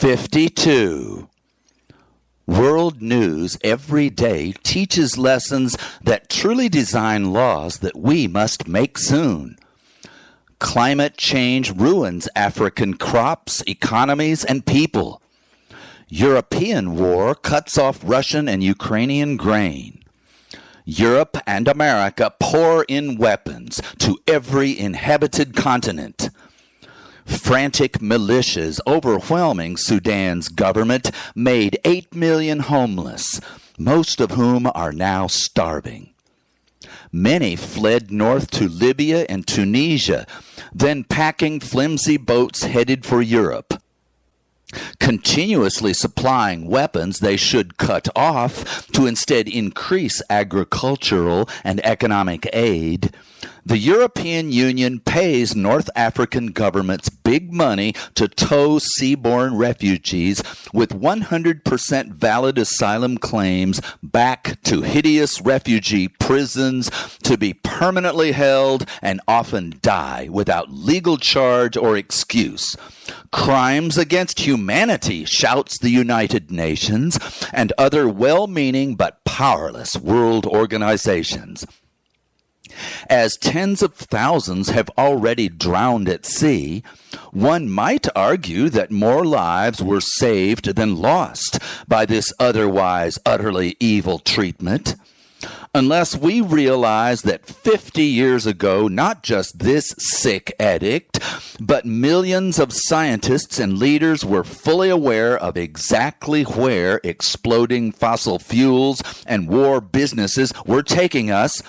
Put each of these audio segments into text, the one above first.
52. World news every day teaches lessons that truly design laws that we must make soon. Climate change ruins African crops, economies, and people. European war cuts off Russian and Ukrainian grain. Europe and America pour in weapons to every inhabited continent. Frantic militias overwhelming Sudan's government made 8 million homeless, most of whom are now starving. Many fled north to Libya and Tunisia, then packing flimsy boats headed for Europe. Continuously supplying weapons they should cut off to instead increase agricultural and economic aid, the European Union pays North African governments big money to tow seaborne refugees with 100% valid asylum claims back to hideous refugee prisons to be permanently held and often die without legal charge or excuse. Crimes against humanity, shouts the United Nations and other well-meaning but powerless world organizations. As tens of thousands have already drowned at sea, one might argue that more lives were saved than lost by this otherwise utterly evil treatment. Unless we realize that 50 years ago, not just this sick edict, but millions of scientists and leaders were fully aware of exactly where exploding fossil fuels and war businesses were taking us,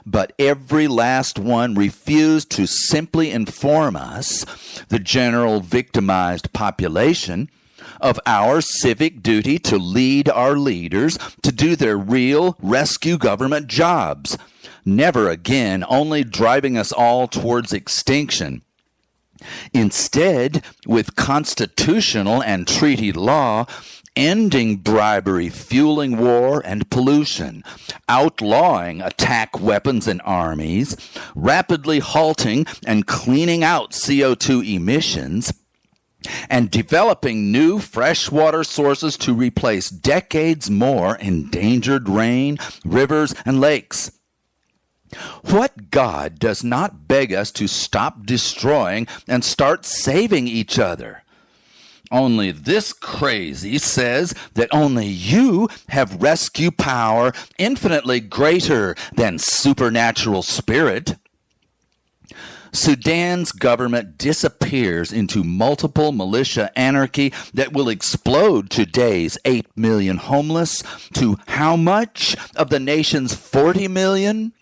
but every last one refused to simply inform us, the general victimized population, of our civic duty to lead our leaders to do their real rescue government jobs, never again only driving us all towards extinction. Instead, with constitutional and treaty law, ending bribery, fueling war and pollution, outlawing attack weapons and armies, rapidly halting and cleaning out CO2 emissions, and developing new freshwater sources to replace decades more endangered rain, rivers, and lakes. What God does not beg us to stop destroying and start saving each other? Only this crazy says that only you have rescue power infinitely greater than supernatural spirit. Sudan's government disappears into multiple militia anarchy that will explode today's 8 million homeless to how much of the nation's 40 million?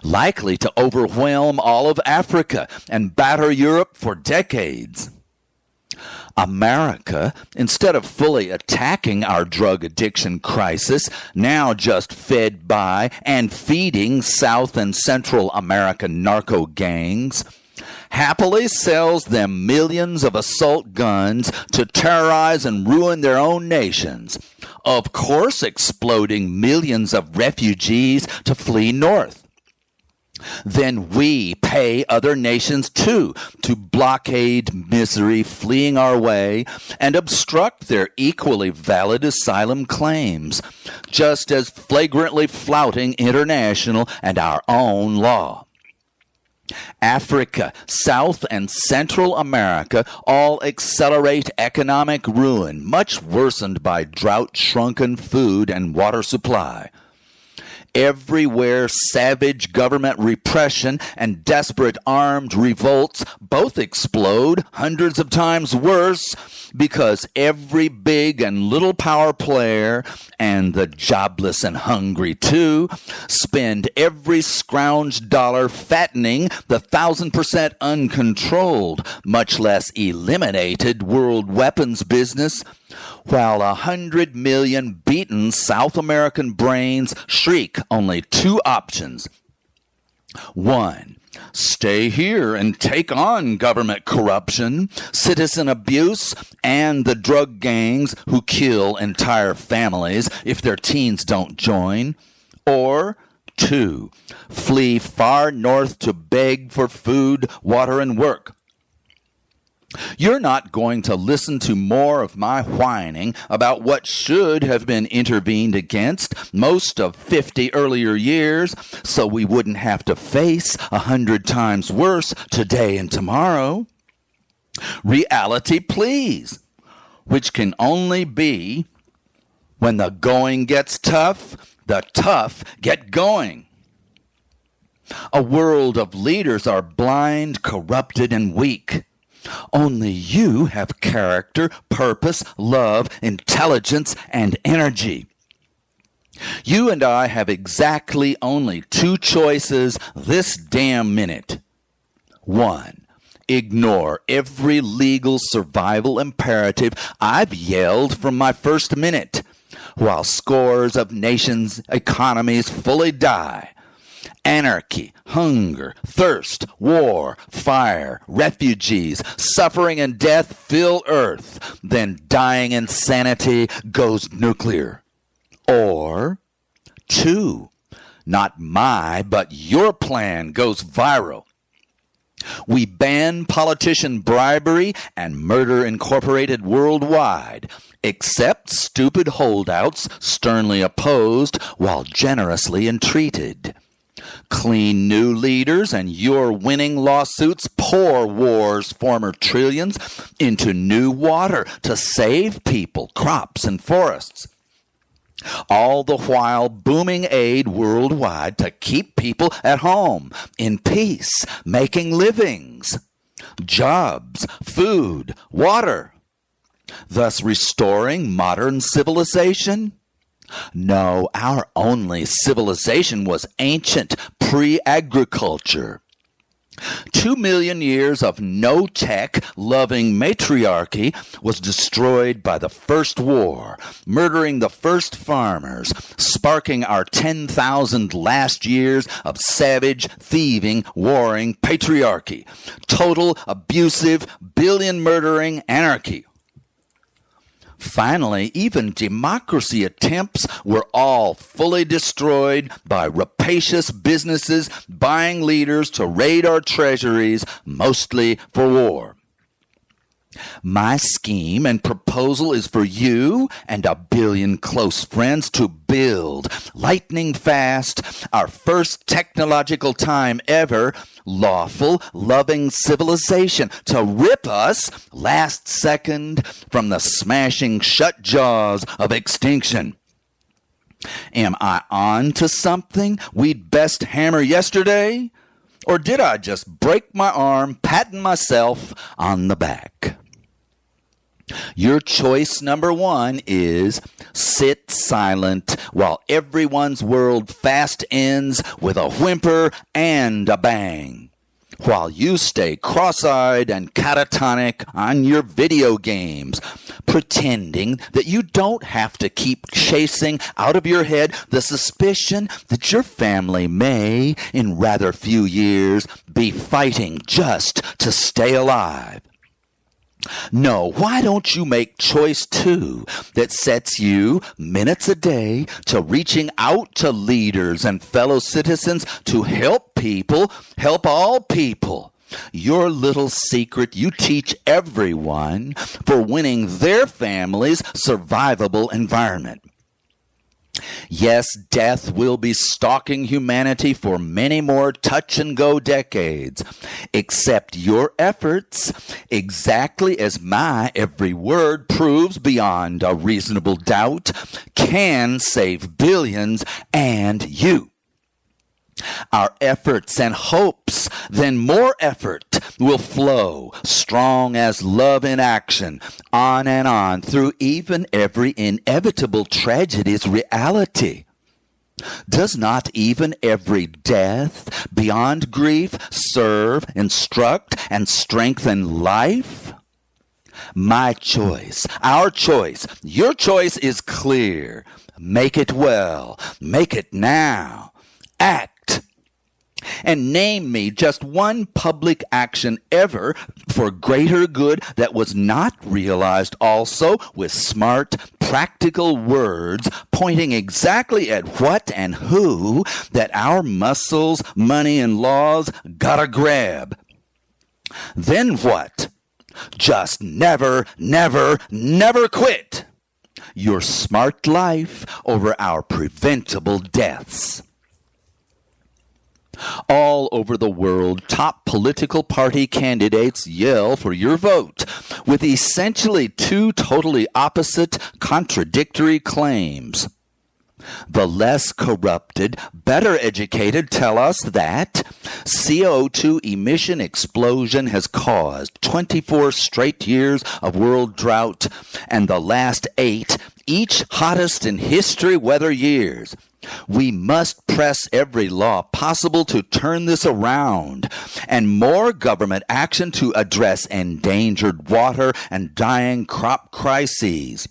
Likely to overwhelm all of Africa and batter Europe for decades. America, instead of fully attacking our drug addiction crisis, now just fed by and feeding South and Central American narco gangs, happily sells them millions of assault guns to terrorize and ruin their own nations, of course exploding millions of refugees to flee north. Then we pay other nations too to blockade misery fleeing our way and obstruct their equally valid asylum claims, just as flagrantly flouting international and our own law. Africa, South and Central America all accelerate economic ruin, much worsened by drought-shrunken food and water supply. Everywhere savage government repression and desperate armed revolts both explode hundreds of times worse because every big and little power player, and the jobless and hungry too, spend every scrounged dollar fattening the 1,000% uncontrolled, much less eliminated world weapons business, while 100 million beaten South American brains shriek only two options. One, stay here and take on government corruption, citizen abuse, and the drug gangs who kill entire families if their teens don't join. Or two, flee far north to beg for food, water, and work. You're not going to listen to more of my whining about what should have been intervened against most of 50 earlier years, so we wouldn't have to face 100 times worse today and tomorrow. Reality, please, which can only be when the going gets tough, the tough get going. A world of leaders are blind, corrupted, and weak. Only you have character, purpose, love, intelligence, and energy. You and I have exactly only two choices this damn minute. 1. Ignore every legal survival imperative I've yelled from my first minute, while scores of nations' economies fully die. Anarchy, hunger, thirst, war, fire, refugees, suffering and death fill Earth. Then dying insanity goes nuclear. Or 2, not my, but your plan goes viral. We ban politician bribery and murder incorporated worldwide, except stupid holdouts sternly opposed while generously entreated. Clean new leaders and your winning lawsuits pour war's former trillions into new water to save people, crops, and forests. All the while booming aid worldwide to keep people at home, in peace, making livings, jobs, food, water, thus restoring modern civilization. No, our only civilization was ancient pre-agriculture. 2 million years of no-tech, loving matriarchy was destroyed by the first war, murdering the first farmers, sparking our 10,000 last years of savage, thieving, warring patriarchy, total, abusive, billion-murdering anarchy. Finally, even democracy attempts were all fully destroyed by rapacious businesses buying leaders to raid our treasuries, mostly for war. My scheme and proposal is for you and a billion close friends to build, lightning fast, our first technological time ever, lawful, loving civilization to rip us, last second, from the smashing shut jaws of extinction. Am I on to something we'd best hammer yesterday? Or did I just break my arm patting myself on the back? Your choice number 1 is sit silent while everyone's world fast ends with a whimper and a bang, while you stay cross-eyed and catatonic on your video games, pretending that you don't have to keep chasing out of your head the suspicion that your family may, in rather few years, be fighting just to stay alive. No, why don't you make choice 2 that sets you minutes a day to reaching out to leaders and fellow citizens to help people, help all people. Your little secret you teach everyone for winning their family's survivable environment. Yes, death will be stalking humanity for many more touch-and-go decades, except your efforts, exactly as my every word proves beyond a reasonable doubt, can save billions and you. Our efforts and hopes, then more effort will flow, strong as love in action, on and on through even every inevitable tragedy's reality. Does not even every death, beyond grief, serve, instruct, and strengthen life? My choice, our choice, your choice is clear. Make it well. Make it now. Act. And name me just one public action ever for greater good that was not realized also with smart, practical words pointing exactly at what and who that our muscles, money, and laws gotta grab. Then what? Just never, never, never quit your smart life over our preventable deaths. All over the world, top political party candidates yell for your vote with essentially two totally opposite, contradictory claims. The less corrupted, better educated tell us that CO2 emission explosion has caused 24 straight years of world drought and the last 8, each hottest in history weather years. We must press every law possible to turn this around, and more government action to address endangered water and dying crop crises.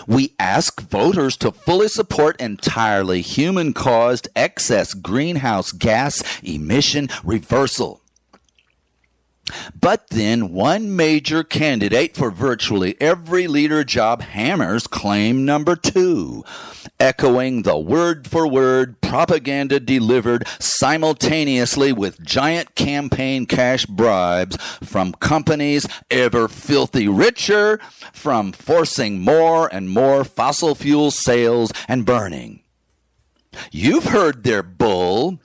We ask voters to fully support entirely human-caused excess greenhouse gas emission reversal. But then one major candidate for virtually every leader job hammers claim number 2, echoing the word-for-word propaganda delivered simultaneously with giant campaign cash bribes from companies ever filthy richer, from forcing more and more fossil fuel sales and burning. You've heard their bull.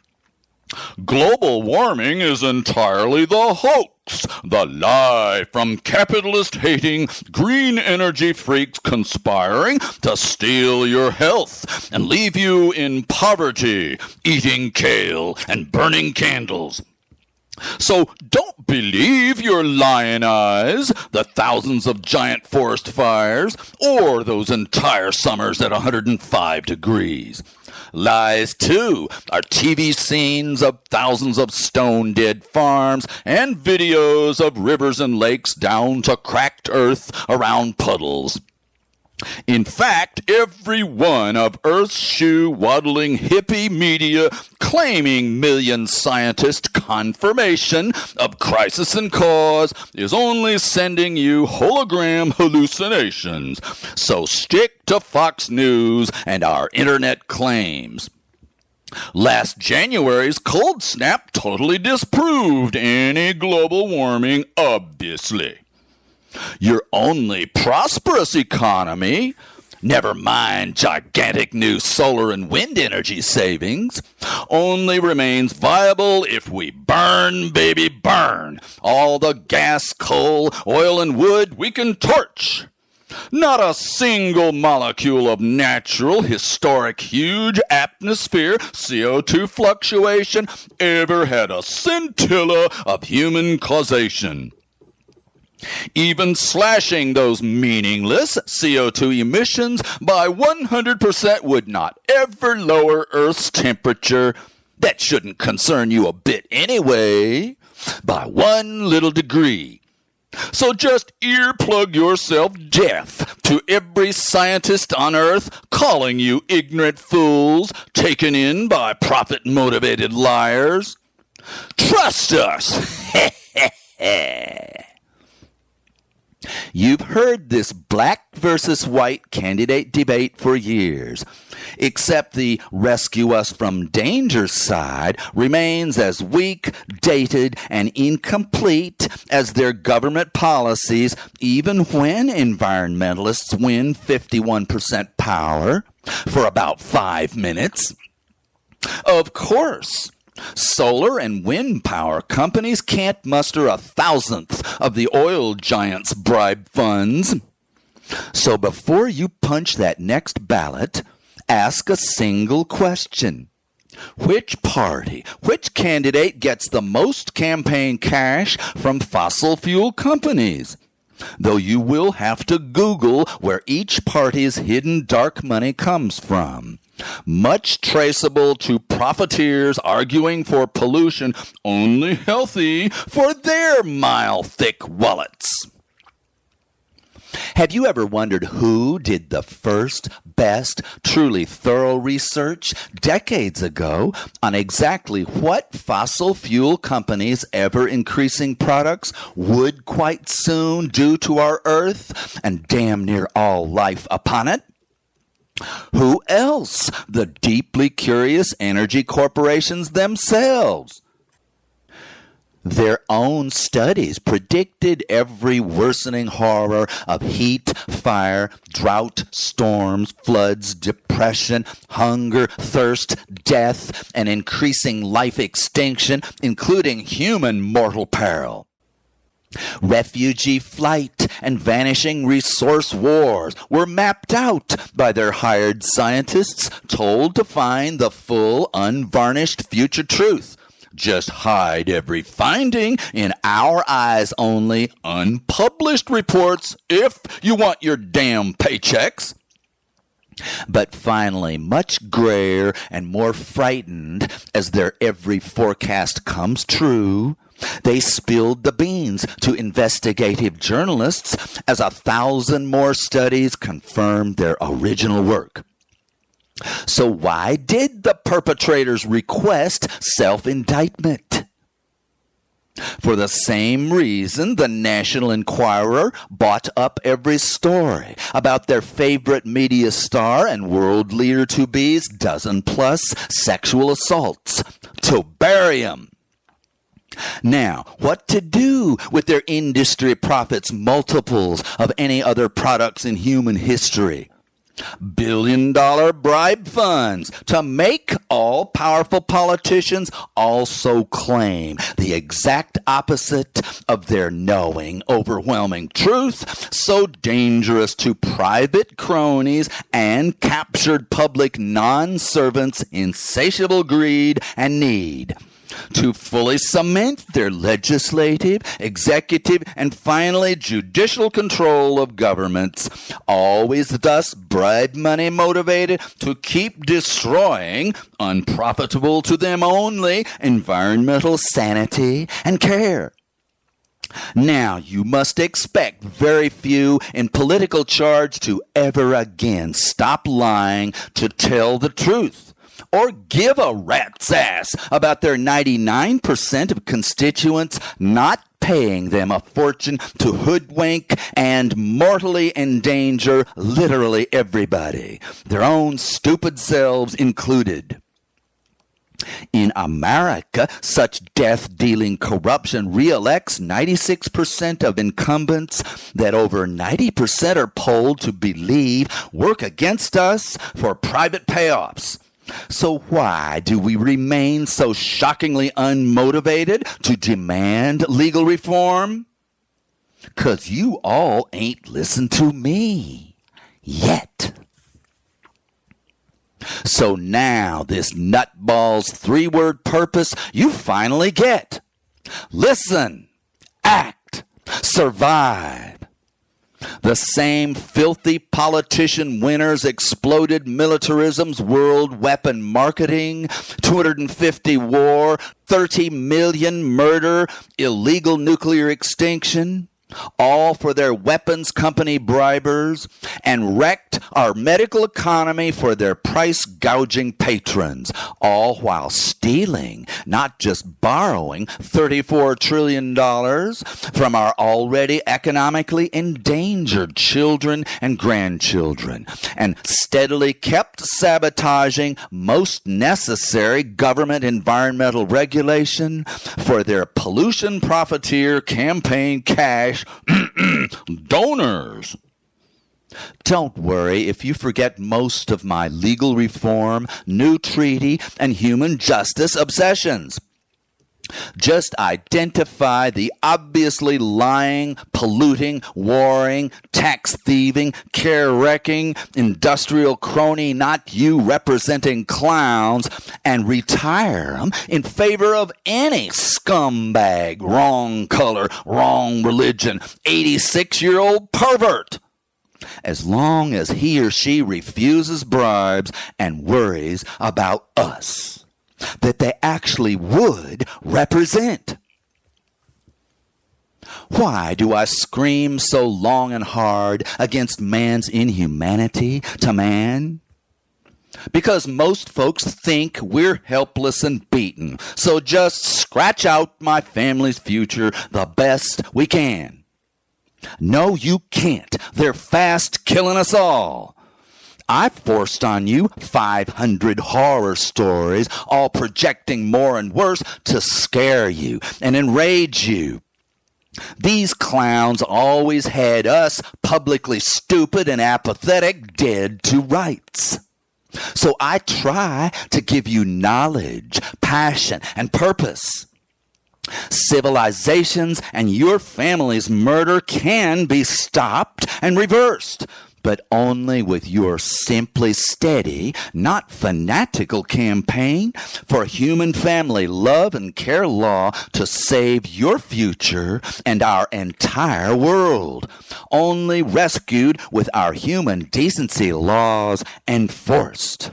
Global warming is entirely the hoax, the lie from capitalist-hating, green energy freaks conspiring to steal your health and leave you in poverty, eating kale and burning candles. So don't believe your lying eyes, the thousands of giant forest fires, or those entire summers at 105 degrees. Lies, too, are TV scenes of thousands of stone-dead farms and videos of rivers and lakes down to cracked earth around puddles. In fact, every one of Earth's shoe-waddling hippie media claiming million scientist confirmation of crisis and cause is only sending you hologram hallucinations. So stick to Fox News and our internet claims. Last January's cold snap totally disproved any global warming, obviously. Your only prosperous economy, never mind gigantic new solar and wind energy savings, only remains viable if we burn, baby, burn all the gas, coal, oil, and wood we can torch. Not a single molecule of natural, historic, huge atmosphere CO2 fluctuation ever had a scintilla of human causation. Even slashing those meaningless CO2 emissions by 100% would not ever lower Earth's temperature. That shouldn't concern you a bit anyway, by 1 little degree. So just earplug yourself deaf to every scientist on Earth calling you ignorant fools taken in by profit-motivated liars. Trust us! You've heard this black versus white candidate debate for years, except the rescue us from danger side remains as weak, dated, and incomplete as their government policies, even when environmentalists win 51% power for about 5 minutes. Of course, solar and wind power companies can't muster 1,000th of the oil giants' bribe funds. So before you punch that next ballot, ask a single question. Which party, which candidate gets the most campaign cash from fossil fuel companies? Though you will have to Google where each party's hidden dark money comes from. Much traceable to profiteers arguing for pollution only healthy for their mile-thick wallets. Have you ever wondered who did the first, best, truly thorough research decades ago on exactly what fossil fuel companies' ever-increasing products would quite soon do to our Earth and damn near all life upon it? Who else? The deeply curious energy corporations themselves. Their own studies predicted every worsening horror of heat, fire, drought, storms, floods, depression, hunger, thirst, death, and increasing life extinction, including human mortal peril. Refugee flight and vanishing resource wars were mapped out by their hired scientists, told to find the full, unvarnished future truth. Just hide every finding in our eyes only, unpublished reports if you want your damn paychecks. But finally, much grayer and more frightened as their every forecast comes true, they spilled the beans to investigative journalists as 1,000 more studies confirmed their original work. So why did the perpetrators request self-indictment? For the same reason the National Enquirer bought up every story about their favorite media star and world leader-to-be's dozen-plus sexual assaults, to bury 'em. Now, what to do with their industry profits multiples of any other products in human history? Billion-dollar bribe funds to make all-powerful politicians also claim the exact opposite of their knowing, overwhelming truth, so dangerous to private cronies and captured public non-servants' insatiable greed and need, to fully cement their legislative, executive, and finally judicial control of governments, always thus bribe money motivated to keep destroying unprofitable to them only environmental sanity and care. Now, you must expect very few in political charge to ever again stop lying to tell the truth, or give a rat's ass about their 99% of constituents not paying them a fortune to hoodwink and mortally endanger literally everybody, their own stupid selves included. In America, such death-dealing corruption re-elects 96% of incumbents that over 90% are polled to believe work against us for private payoffs. So why do we remain so shockingly unmotivated to demand legal reform? 'Cause you all ain't listened to me yet. So now this nutball's 3-word purpose you finally get. Listen, act, survive. The same filthy politician winners exploded militarism's world weapon marketing, 250 war, 30 million murder, illegal nuclear extinction, all for their weapons company bribers, and wrecked our medical economy for their price-gouging patrons, all while stealing, not just borrowing, $34 trillion from our already economically endangered children and grandchildren, and steadily kept sabotaging most necessary government environmental regulation for their pollution profiteer campaign cash donors. Don't worry if you forget most of my legal reform, new treaty, and human justice obsessions. Just identify the obviously lying, polluting, warring, tax-thieving, care-wrecking, industrial crony, not you representing clowns, and retire them in favor of any scumbag, wrong color, wrong religion, 86-year-old pervert, as long as he or she refuses bribes and worries about us that they actually would represent. Why do I scream so long and hard against man's inhumanity to man? Because most folks think we're helpless and beaten, so just scratch out my family's future the best we can. No, you can't. They're fast killing us all. I forced on you 500 horror stories, all projecting more and worse to scare you and enrage you. These clowns always had us, publicly stupid and apathetic, dead to rights. So I try to give you knowledge, passion, and purpose. Civilizations and your family's murder can be stopped and reversed, but only with your simply steady, not fanatical campaign for human family love and care law to save your future and our entire world, only rescued with our human decency laws enforced.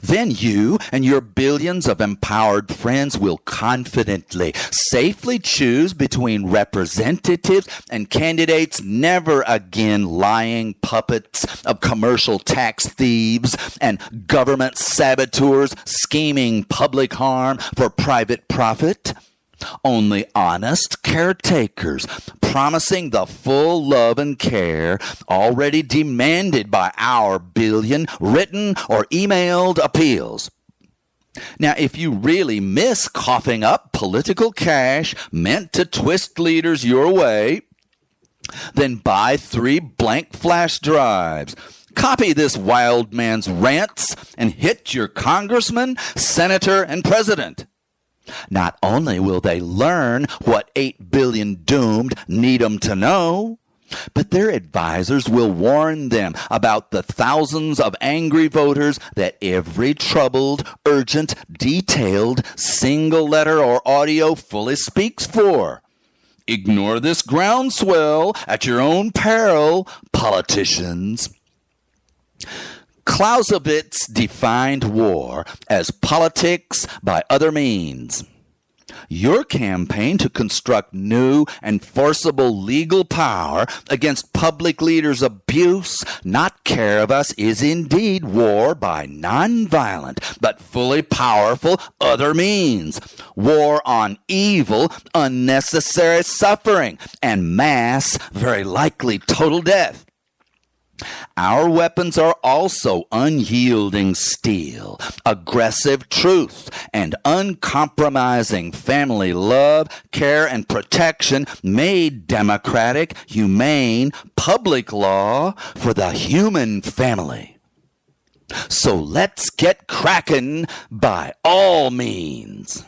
Then you and your billions of empowered friends will confidently, safely choose between representatives and candidates never again lying puppets of commercial tax thieves and government saboteurs scheming public harm for private profit. Only honest caretakers promising the full love and care already demanded by our billion written or emailed appeals. Now, if you really miss coughing up political cash meant to twist leaders your way, then buy 3 blank flash drives. Copy this wild man's rants and hit your congressman, senator, and president. Not only will they learn what 8 billion doomed need 'em to know, but their advisors will warn them about the thousands of angry voters that every troubled, urgent, detailed, single letter or audio fully speaks for. Ignore this groundswell at your own peril, politicians. Clausewitz defined war as politics by other means. Your campaign to construct new and forcible legal power against public leaders' abuse, not care of us, is indeed war by nonviolent but fully powerful other means. War on evil, unnecessary suffering, and mass, very likely total death. Our weapons are also unyielding steel, aggressive truth, and uncompromising family love, care, and protection made democratic, humane, public law for the human family. So let's get cracking by all means.